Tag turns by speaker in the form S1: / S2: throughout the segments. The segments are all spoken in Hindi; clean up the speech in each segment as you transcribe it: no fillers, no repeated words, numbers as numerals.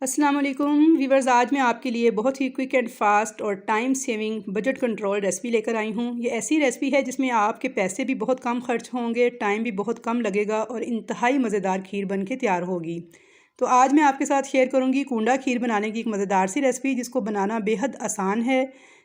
S1: अस्सलाम वालेकुम वीवर्स। आज मैं आपके लिए बहुत ही क्विक एंड फास्ट और time saving budget control recipe लेकर आई हूँ। ये ऐसी रेसिपी है जिसमें आपके पैसे भी बहुत कम खर्च होंगे, टाइम भी बहुत कम लगेगा और इंतहाई मज़ेदार खीर बन के तैयार होगी। तो आज मैं आपके साथ शेयर करूँगी कूंडा खीर बनाने की एक मज़ेदार सी रेसिपी जिसको बनाना बेहद आसान है।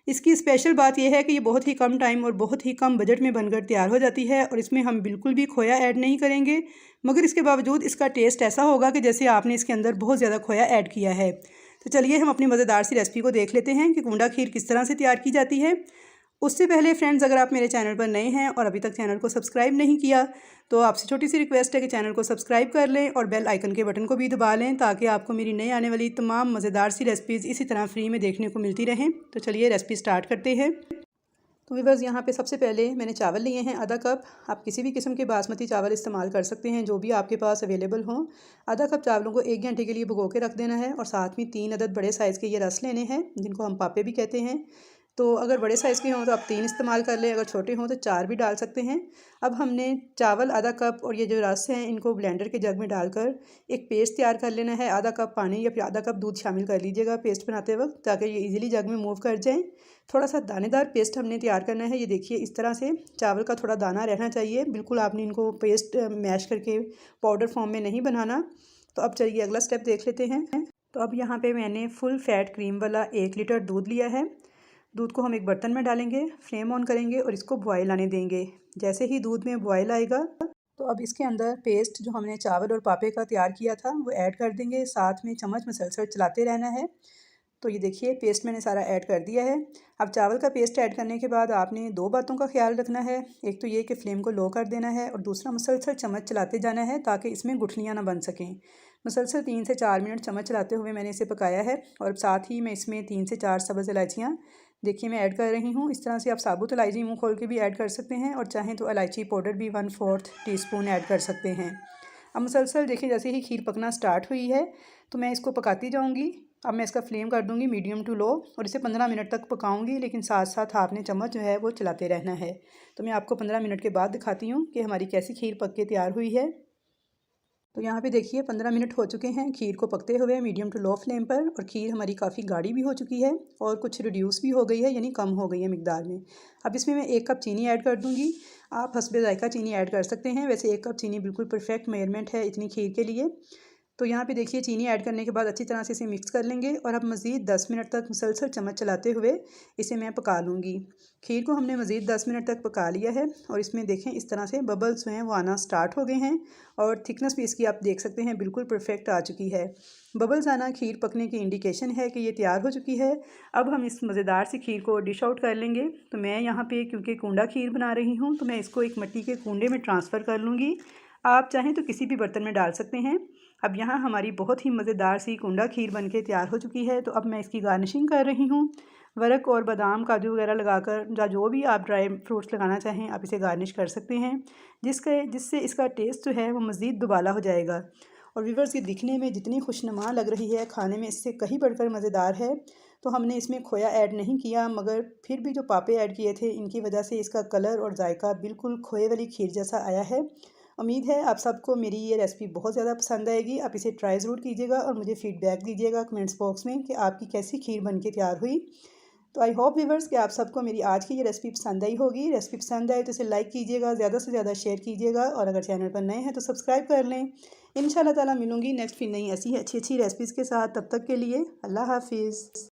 S1: इसकी स्पेशल बात यह है कि ये बहुत ही कम टाइम और बहुत ही कम बजट में बनकर तैयार हो जाती है और इसमें हम बिल्कुल भी खोया ऐड नहीं करेंगे, मगर इसके बावजूद इसका टेस्ट ऐसा होगा कि जैसे आपने इसके अंदर बहुत ज़्यादा खोया ऐड किया है। तो चलिए हम अपनी मज़ेदार सी रेसिपी को देख लेते हैं कि कूंडा खीर किस तरह से तैयार की जाती है। उससे पहले फ्रेंड्स, अगर आप मेरे चैनल पर नए हैं और अभी तक चैनल को सब्सक्राइब नहीं किया तो आपसे छोटी सी रिक्वेस्ट है कि चैनल को सब्सक्राइब कर लें और बेल आइकन के बटन को भी दबा लें ताकि आपको मेरी नई आने वाली तमाम मज़ेदार सी रेसिपीज़ इसी तरह फ्री में देखने को मिलती रहें। तो चलिए रेसिपी स्टार्ट करते हैं। तो वीवर्स, यहाँ पे सबसे पहले मैंने चावल लिए हैं आधा कप। आप किसी भी किस्म के बासमती चावल इस्तेमाल कर सकते हैं जो भी आपके पास अवेलेबल हों। आधा कप चावलों को 1 घंटे के लिए भिगो के रख देना है और साथ में 3 अदद बड़े साइज़ के ये रस लेने हैं जिनको हम पापे भी कहते हैं। तो अगर बड़े साइज़ के हों तो आप 3 इस्तेमाल कर लें, अगर छोटे हों तो 4 भी डाल सकते हैं। अब हमने चावल आधा कप और ये जो रस हैं इनको ब्लेंडर के जग में डालकर एक पेस्ट तैयार कर लेना है। आधा कप पानी या फिर आधा कप दूध शामिल कर लीजिएगा पेस्ट बनाते वक्त ताकि ये इजीली जग में मूव कर जाए। थोड़ा सा दानेदार पेस्ट हमने तैयार करना है। ये देखिए इस तरह से चावल का थोड़ा दाना रहना चाहिए, बिल्कुल आपने इनको पेस्ट मैश करके पाउडर फॉर्म में नहीं बनाना। तो अब चलिए अगला स्टेप देख लेते हैं। तो अब यहाँ पे मैंने फुल फैट क्रीम वाला 1 लीटर दूध लिया है। दूध को हम एक बर्तन में डालेंगे, फ्लेम ऑन करेंगे और इसको बॉयल आने देंगे। जैसे ही दूध में बॉयल आएगा तो अब इसके अंदर पेस्ट जो हमने चावल और पापे का तैयार किया था वो ऐड कर देंगे। साथ में चम्मच मुसलसल चलाते रहना है। तो ये देखिए पेस्ट मैंने सारा ऐड कर दिया है। अब चावल का पेस्ट ऐड करने के बाद आपने 2 बातों का ख्याल रखना है। एक तो ये कि फ्लेम को लो कर देना है और दूसरा मुसलसल चम्मच चलाते जाना है ताकि इसमें गुठलियाँ ना बन सकें। मुसलसल 3 से 4 मिनट चम्मच चलाते हुए मैंने इसे पकाया है और साथ ही मैं इसमें 3 से 4 सब्ज़ इलायचियाँ देखिए मैं ऐड कर रही हूँ। इस तरह से आप साबुत इलायची मुँह खोल के भी ऐड कर सकते हैं और चाहें तो इलायची पाउडर भी 1/4 टीस्पून ऐड कर सकते हैं। अब मुसलसल देखिए जैसे ही खीर पकना स्टार्ट हुई है तो मैं इसको पकाती जाऊँगी। अब मैं इसका फ्लेम कर दूँगी मीडियम टू लो और इसे 15 मिनट तक पकाऊँगी, लेकिन साथ साथ आपने चम्मच जो है वो चलाते रहना है। तो मैं आपको 15 मिनट के बाद दिखाती हूँ कि हमारी कैसी खीर पक के तैयार हुई है। तो यहाँ पे देखिए 15 मिनट हो चुके हैं खीर को पकते हुए मीडियम टू लो फ्लेम पर, और खीर हमारी काफ़ी गाढ़ी भी हो चुकी है और कुछ रिड्यूस भी हो गई है, यानी कम हो गई है मिकदार में। अब इसमें मैं 1 कप चीनी ऐड कर दूँगी। आप हस्बे ज़ायक़ा चीनी ऐड कर सकते हैं। वैसे 1 कप चीनी बिल्कुल परफेक्ट मेजरमेंट है इतनी खीर के लिए। तो यहाँ पे देखिए चीनी ऐड करने के बाद अच्छी तरह से इसे मिक्स कर लेंगे और अब मज़ीद 10 मिनट तक मुसलसल चम्मच चलाते हुए इसे मैं पका लूँगी। खीर को हमने मज़ीद 10 मिनट तक पका लिया है और इसमें देखें इस तरह से बबल्स जो हैं वो आना स्टार्ट हो गए हैं और थिकनेस भी इसकी आप देख सकते हैं बिल्कुल परफेक्ट आ चुकी है। बबल्स आना खीर पकने की इंडिकेशन है कि ये तैयार हो चुकी है। अब हम इस मज़ेदार सी खीर को डिश आउट कर लेंगे। तो मैं यहाँ पे क्योंकि कूंडा खीर बना रही हूँ तो मैं इसको एक मिट्टी के कूंडे में ट्रांसफ़र कर लूँगी। आप चाहें तो किसी भी बर्तन में डाल सकते हैं। अब यहाँ हमारी बहुत ही मज़ेदार सी कूंडा खीर बनके तैयार हो चुकी है। तो अब मैं इसकी गार्निशिंग कर रही हूँ। वर्क और बादाम काजू वगैरह लगाकर या जो भी आप ड्राई फ्रूट्स लगाना चाहें आप इसे गार्निश कर सकते हैं, जिससे इसका टेस्ट जो है वो मज़ीद दुबाला हो जाएगा। और व्यूअर्स, ये दिखने में जितनी खुशनुमा लग रही है खाने में इससे कहीं बढ़कर मज़ेदार है। तो हमने इसमें खोया ऐड नहीं किया, मगर फिर भी जो पापे ऐड किए थे इनकी वजह से इसका कलर और जायका बिल्कुल खोए वाली खीर जैसा आया है। उम्मीद है आप सबको मेरी ये रेसिपी बहुत ज़्यादा पसंद आएगी। आप इसे ट्राई ज़रूर कीजिएगा और मुझे फ़ीडबैक दीजिएगा कमेंट्स बॉक्स में कि आपकी कैसी खीर बन के तैयार हुई। तो आई होप व्यूअर्स कि आप सबको मेरी आज की ये रेसिपी पसंद आई होगी। रेसिपी पसंद आए तो इसे लाइक कीजिएगा, ज़्यादा से ज़्यादा शेयर कीजिएगा और अगर चैनल पर नए हैं तो सब्सक्राइब कर लें। इंशाल्लाह ताला मिलूँगी नेक्स्ट फिर नई ऐसी अच्छी अच्छी रेसिपीज़ के साथ। तब तक के लिए अल्लाह हाफिज़।